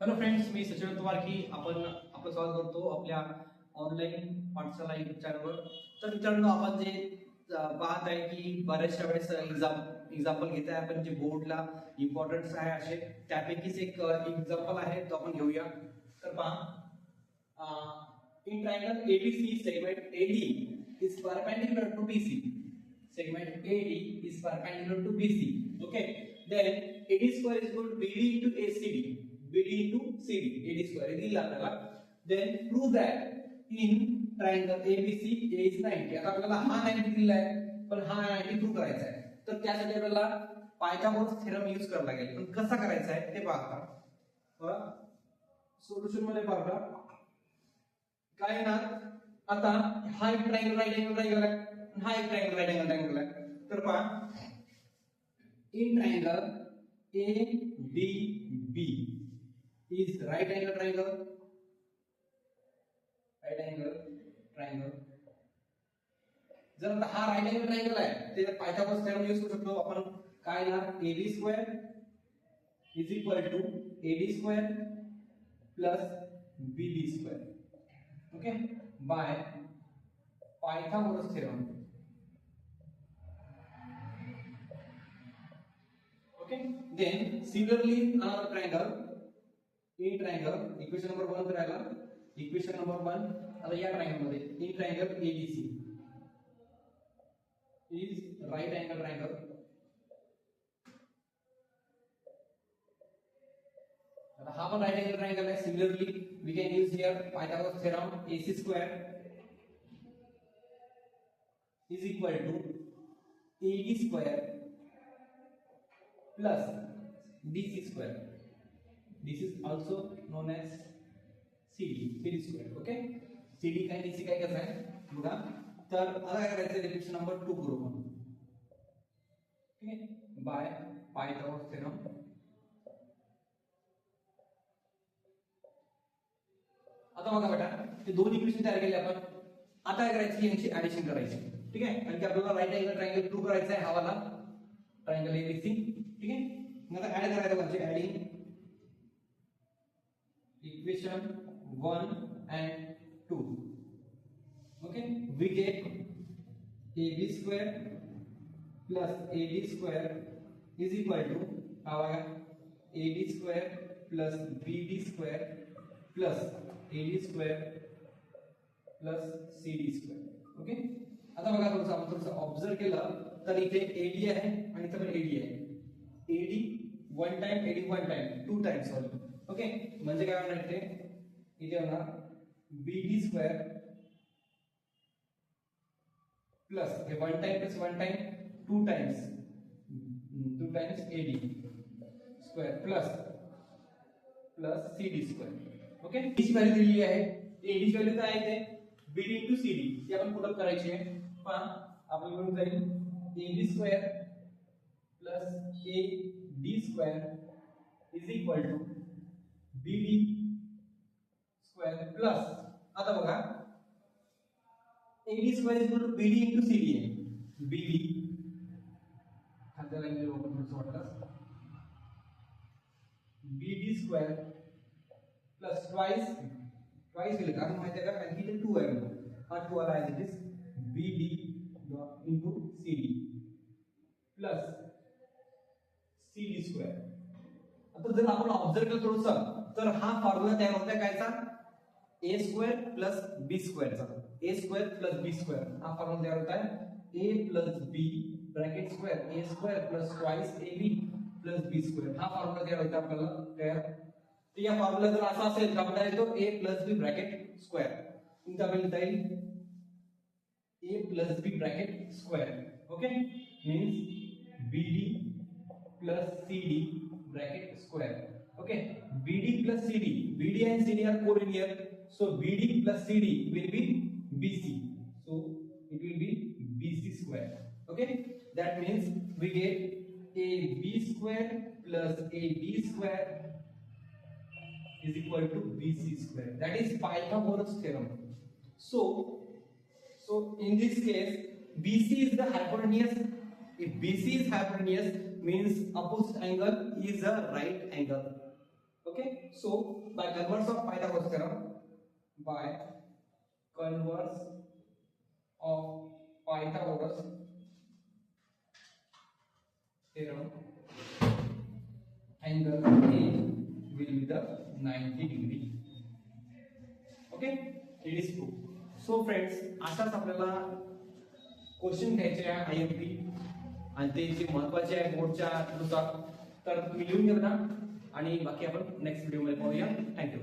Hello friends, मी सचिन तुवारकी. आपण आपलं स्वागत करतो आपल्या ऑनलाईन पाठशाला युट्यूब चॅनलवर. तर मित्रांनो, आपण जे पाहत आहे की बऱ्याचशा वेळेस एक्झाम्पल घेत आहे आपण, जे बोर्डला इम्पॉर्टन्स आहे असे त्यापैकीच एक एक्झाम्पल आहे, तो आपण घेऊया. तर पहा, in triangle ABC segment AD is perpendicular to BC. Segment AD is perpendicular to BC. Okay. Then AD square is equal to BD into ACD. BD into CD. AD square is दिला आपल्याला. Then prove that in triangle ABC A is 90. आता आपल्याला हा 90 दिला आहे, पण हा 90 prove करायचा आहे. तर त्यासाठी आपल्याला पायथागोरस थेरम यूज करावा लागेल. पण कसा करायचा आहे ते पहा. सोल्युशन मध्ये पहा काय ना, आता हा एक ट्रायंगल राईट एंगल आहे, हा एक ट्रायंगल राईट एंगल आहे. तर पहा, in triangle ADB is right angle triangle. जर आता हा राईट एंगल ट्रायंगल आहे, ते पायथागोरस थेरम यूज करू शकतो आपण. काय ना, AB square is equal to AD square plus BD square. Okay, by Pythagoras theorem. Okay, then similarly another triangle, in triangle equation number 1 करायला, equation number 1 आता या ट्रायंगल मध्ये in triangle ABC is right angle triangle. आता हा पण right angle triangle आहे. Similarly we can use here Pythagoras theorem. AC square is equal to AD square plus BC square. This is also known as CD square. Okay, CD काय DC काय कसं आहे बघा. तर आता काय करायचं, रिलेशन नंबर 2 करू आपण. ठीक आहे, बाय पायथागोरस थेरम. आता बघा बेटा, ते दोन इक्वेशन तयार केले आपण. आता काय करायची, यांची ऍडिशन करायची. ठीक आहे, कारण की आपल्याला राईट एंगल ट्रायंगल प्रूव्ह करायचा आहे, हा वाला ट्रायंगल एबीसी. ठीक आहे, मग आता ऍड करायचं म्हणजे adding equation 1 and 2. Okay, we get AB square plus AD square is equal to हा बघा AD square plus BD square plus AD square plus CD square. Okay, आता बघा थोडंसं ऑब्झर्व केलं तर इथे AD आहे आणि इथे पण AD आहे. AD one time, AD one time, two times sorry. Okay, म्हणजे काय होणार इथे होणार BD स्क्वेअर प्लस हे one time plus one time, two times AD square plus CD square. Okay, ची व्हॅल्यू दिलेली आहे. AD ची व्हॅल्यू काय आहे ते BD into CD, ती आपण पुट अप करायची आहे. पहा, आपल्याला मिळून जाईल AB square plus AD square is equal to BD square plus, आता बघा AD square is equal to BD into CD आहे. BD खाद्य लाईन ओपन करू वाटलं, BD स्क्वेअर प्लस ट्वाइस होईल, कारण माहिती आहे का, कारण की इथे 2 आहे म्हणून हा 2 आला आहे. It is BD into CD plus CD square. आता जर आपण ऑब्झर्व केलं थोडंसं, तर हा फॉर्म्युला तयार होता कायचा, A square plus B स्क्वेअरचा. A square plus B square हा फॉर्म्युला तयार होता है. A plus B bracket square A square plus twice AB plus B square हा फॉर्म्युला तयार होता आपल्याला तयार. तर या फॉर्म्युला जर असा असेल तर आपल्याला येतो A plus B bracket square. इथे आपल्याला लिहिता येईल A plus B bracket square. Okay, means BD plus CD bracket square. Okay, BD plus CD, BD and CD are collinear, so BD plus CD will be BC, so it will be BC square. Okay, that means we get AB square plus AD square is equal to BC square. That is Pythagoras theorem. So in this case BC is the hypotenuse. If BC is hypotenuse means opposite angle is a right angle. Okay, so by converse of Pythagoras theorem, by converse of Pythagoras theorem, angle A will be the 90 degree. Okay, it is true. So friends, असाच आपल्याला question घ्यायचे आहे IMP आणि ते जे महत्त्वाचे आहे बोर्डच्या नुसार, तर तुम्ही लिहून घ्या आणि बाकी आपण नेक्स्ट व्हिडिओ मध्ये पाहूया. थँक्यू.